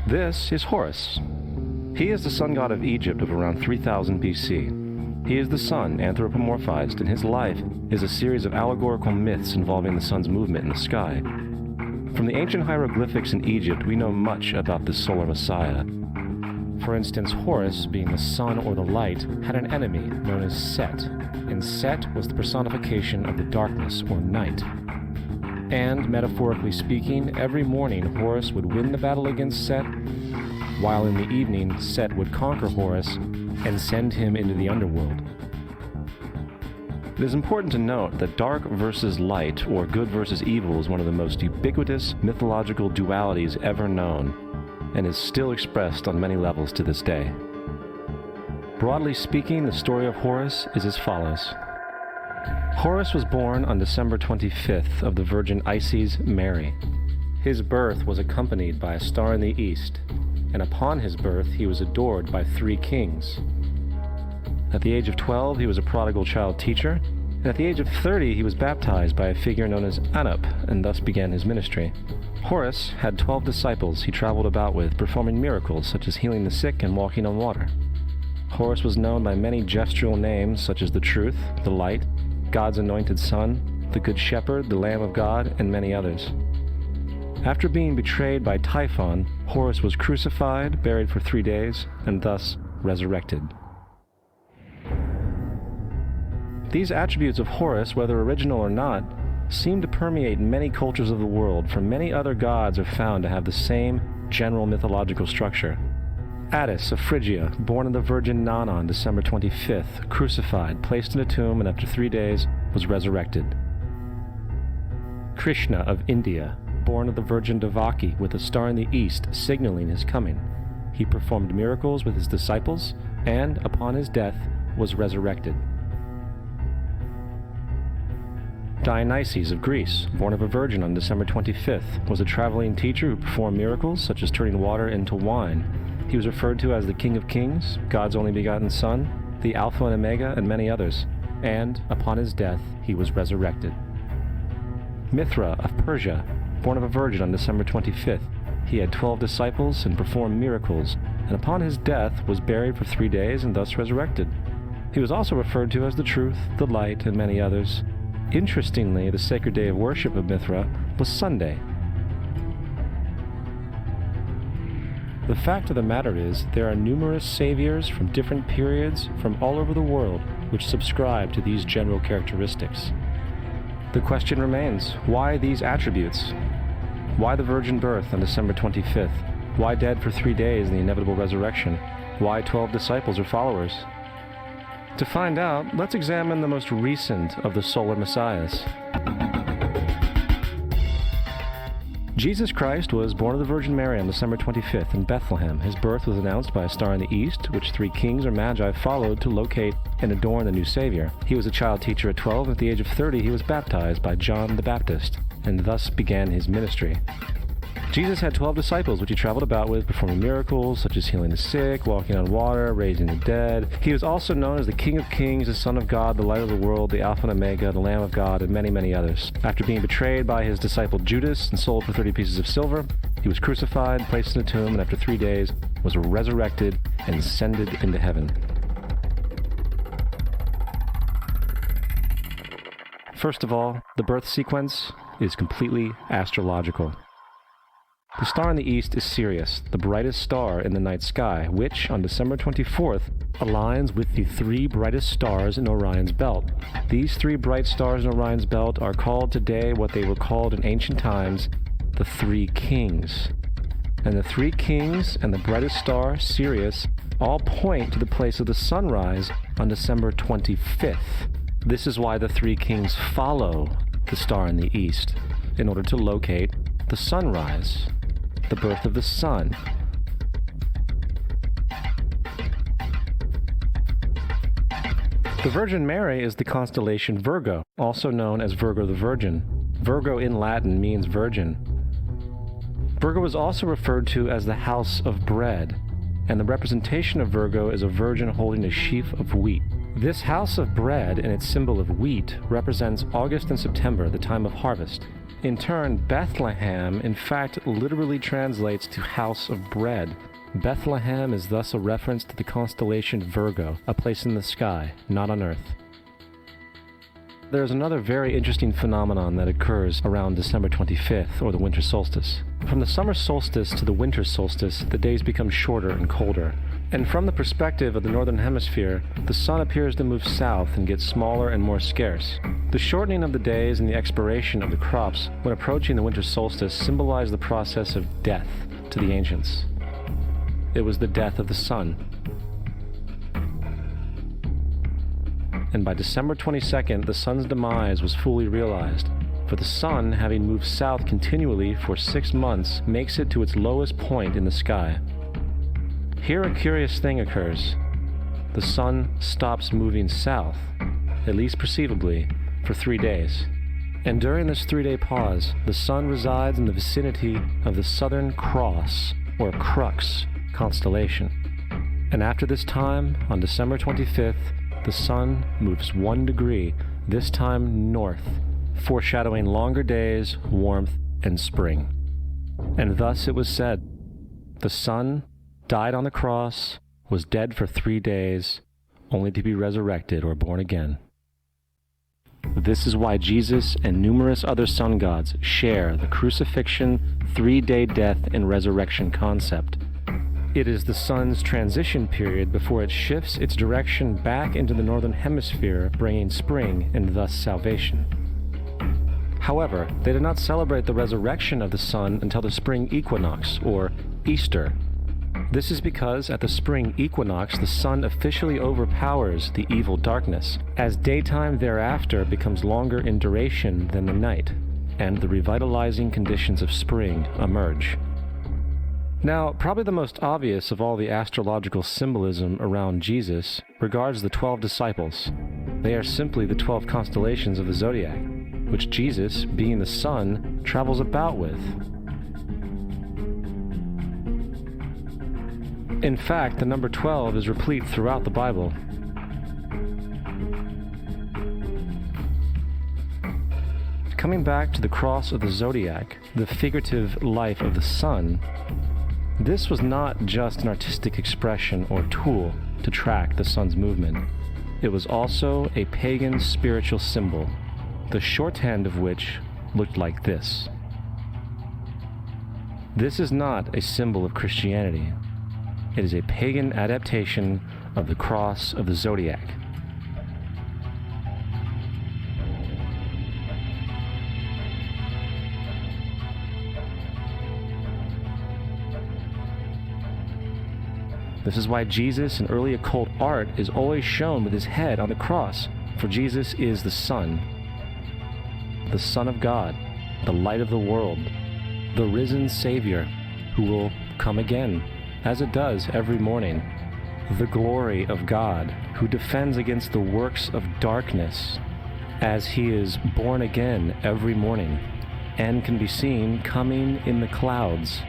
This is Horus. He is the sun god of Egypt of around 3000 BC. He is the sun anthropomorphized, and his life is a series of allegorical myths involving the sun's movement in the sky. From the ancient hieroglyphics in Egypt, we know much about this solar messiah. For instance, Horus, being the sun or the light, had an enemy known as Set, and Set was the personification of the darkness or night. And, metaphorically speaking, every morning Horus would win the battle against Set, while in the evening Set would conquer Horus and send him into the underworld. It is important to note that dark versus light, or good versus evil, is one of the most ubiquitous mythological dualities ever known, and is still expressed on many levels to this day. Broadly speaking, the story of Horus is as follows. Horus was born on December 25th of the Virgin Isis Mary. His birth was accompanied by a star in the east, and upon his birth he was adored by 3 kings. At the age of 12, he was a prodigal child teacher, and at the age of 30, he was baptized by a figure known as Anup, and thus began his ministry. Horus had 12 disciples he traveled about with, performing miracles such as healing the sick and walking on water. Horus was known by many gestural names such as the Truth, the Light, God's Anointed Son, the Good Shepherd, the Lamb of God, and many others. After being betrayed by Typhon, Horus was crucified, buried for 3 days, and thus resurrected. These attributes of Horus, whether original or not, seem to permeate many cultures of the world, for many other gods are found to have the same general mythological structure. Attis of Phrygia, born of the Virgin Nana on December 25th, crucified, placed in a tomb, and after 3 days was resurrected. Krishna of India, born of the Virgin Devaki, with a star in the east signaling his coming. He performed miracles with his disciples, and, upon his death, was resurrected. Dionysus of Greece, born of a virgin on December 25th, was a traveling teacher who performed miracles such as turning water into wine. He was referred to as the King of Kings, God's only begotten Son, the Alpha and Omega, and many others. And, upon his death, he was resurrected. Mithra of Persia, born of a virgin on December 25th, he had 12 disciples and performed miracles, and upon his death was buried for 3 days and thus resurrected. He was also referred to as the Truth, the Light, and many others. Interestingly, the sacred day of worship of Mithra was Sunday. The fact of the matter is, there are numerous saviors from different periods from all over the world which subscribe to these general characteristics. The question remains, why these attributes? Why the virgin birth on December 25th? Why dead for 3 days in the inevitable resurrection? Why 12 disciples or followers? To find out, let's examine the most recent of the solar messiahs. Jesus Christ was born of the Virgin Mary on December 25th in Bethlehem. His birth was announced by a star in the east, which 3 kings or magi followed to locate and adorn the new Savior. He was a child teacher at 12, and at the age of 30 he was baptized by John the Baptist, and thus began his ministry. Jesus had 12 disciples, which he traveled about with, performing miracles such as healing the sick, walking on water, raising the dead. He was also known as the King of Kings, the Son of God, the Light of the World, the Alpha and Omega, the Lamb of God, and many, many others. After being betrayed by his disciple Judas and sold for 30 pieces of silver, he was crucified, placed in a tomb, and after 3 days was resurrected and ascended into heaven. First of all, the birth sequence is completely astrological. The star in the east is Sirius, the brightest star in the night sky, which, on December 24th, aligns with the 3 brightest stars in Orion's belt. These 3 bright stars in Orion's belt are called today what they were called in ancient times, the 3 kings. And the 3 kings and the brightest star, Sirius, all point to the place of the sunrise on December 25th. This is why the 3 kings follow the star in the east, in order to locate the sunrise, the birth of the sun. The Virgin Mary is the constellation Virgo, also known as Virgo the Virgin. Virgo in Latin means virgin. Virgo is also referred to as the house of bread, and the representation of Virgo is a virgin holding a sheaf of wheat. This house of bread and its symbol of wheat represents August and September, the time of harvest. In turn, Bethlehem, in fact, literally translates to house of bread. Bethlehem is thus a reference to the constellation Virgo, a place in the sky, not on Earth. There is another very interesting phenomenon that occurs around December 25th, or the winter solstice. From the summer solstice to the winter solstice, the days become shorter and colder. And from the perspective of the northern hemisphere, the sun appears to move south and get smaller and more scarce. The shortening of the days and the expiration of the crops when approaching the winter solstice symbolize the process of death to the ancients. It was the death of the sun. And by December 22nd, the sun's demise was fully realized, for the sun, having moved south continually for 6 months, makes it to its lowest point in the sky. Here a curious thing occurs. The sun stops moving south, at least perceivably, for 3 days. And during this 3-day pause, the sun resides in the vicinity of the Southern Cross, or Crux, constellation. And after this time, on December 25th, the sun moves 1 degree, this time north, foreshadowing longer days, warmth, and spring. And thus it was said, the sun died on the cross, was dead for 3 days, only to be resurrected or born again. This is why Jesus and numerous other sun gods share the crucifixion, 3-day death, and resurrection concept. It is the sun's transition period before it shifts its direction back into the northern hemisphere, bringing spring and thus salvation. However, they did not celebrate the resurrection of the sun until the spring equinox, or Easter. This is because at the spring equinox the sun officially overpowers the evil darkness, as daytime thereafter becomes longer in duration than the night, and the revitalizing conditions of spring emerge. Now, probably the most obvious of all the astrological symbolism around Jesus regards the 12 disciples. They are simply the 12 constellations of the zodiac, which Jesus, being the sun, travels about with. In fact, the number 12 is replete throughout the Bible. Coming back to the cross of the zodiac, the figurative life of the sun, this was not just an artistic expression or tool to track the sun's movement. It was also a pagan spiritual symbol, the shorthand of which looked like this. This is not a symbol of Christianity. It is a pagan adaptation of the cross of the zodiac. This is why Jesus in early occult art is always shown with his head on the cross, for Jesus is the Son of God, the light of the world, the risen Savior, who will come again, as it does every morning, the glory of God, who defends against the works of darkness, as he is born again every morning, and can be seen coming in the clouds,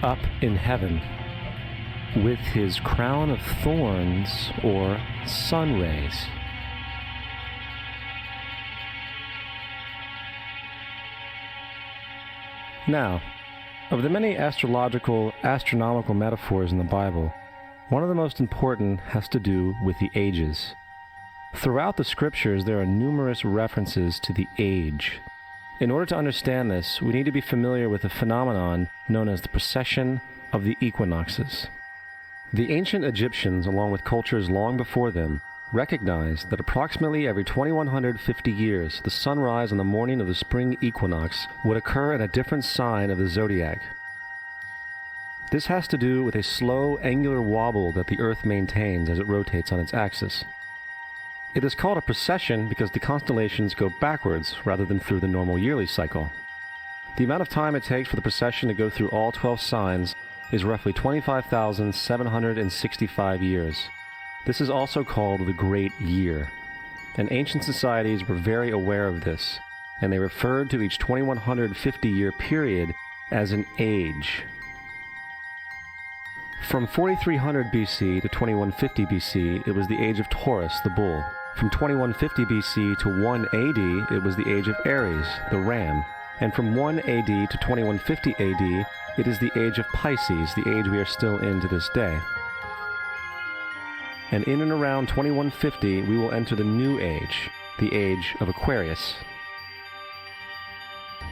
up in heaven, with his crown of thorns, or sun rays. Now, of the many astronomical metaphors in the Bible, one of the most important has to do with the ages. Throughout the scriptures, there are numerous references to the age. In order to understand this, we need to be familiar with a phenomenon known as the precession of the equinoxes. The ancient Egyptians, along with cultures long before them, recognized that approximately every 2150 years, the sunrise on the morning of the spring equinox would occur in a different sign of the zodiac. This has to do with a slow, angular wobble that the Earth maintains as it rotates on its axis. It is called a precession because the constellations go backwards rather than through the normal yearly cycle. The amount of time it takes for the precession to go through all 12 signs is roughly 25,765 years. This is also called the Great Year, and ancient societies were very aware of this, and they referred to each 2150-year period as an age. From 4300 BC to 2150 BC, it was the age of Taurus, the bull. From 2150 BC to 1 AD, it was the age of Aries, the ram. And from 1 AD to 2150 AD, it is the age of Pisces, the age we are still in to this day. And in and around 2150, we will enter the new age, the age of Aquarius.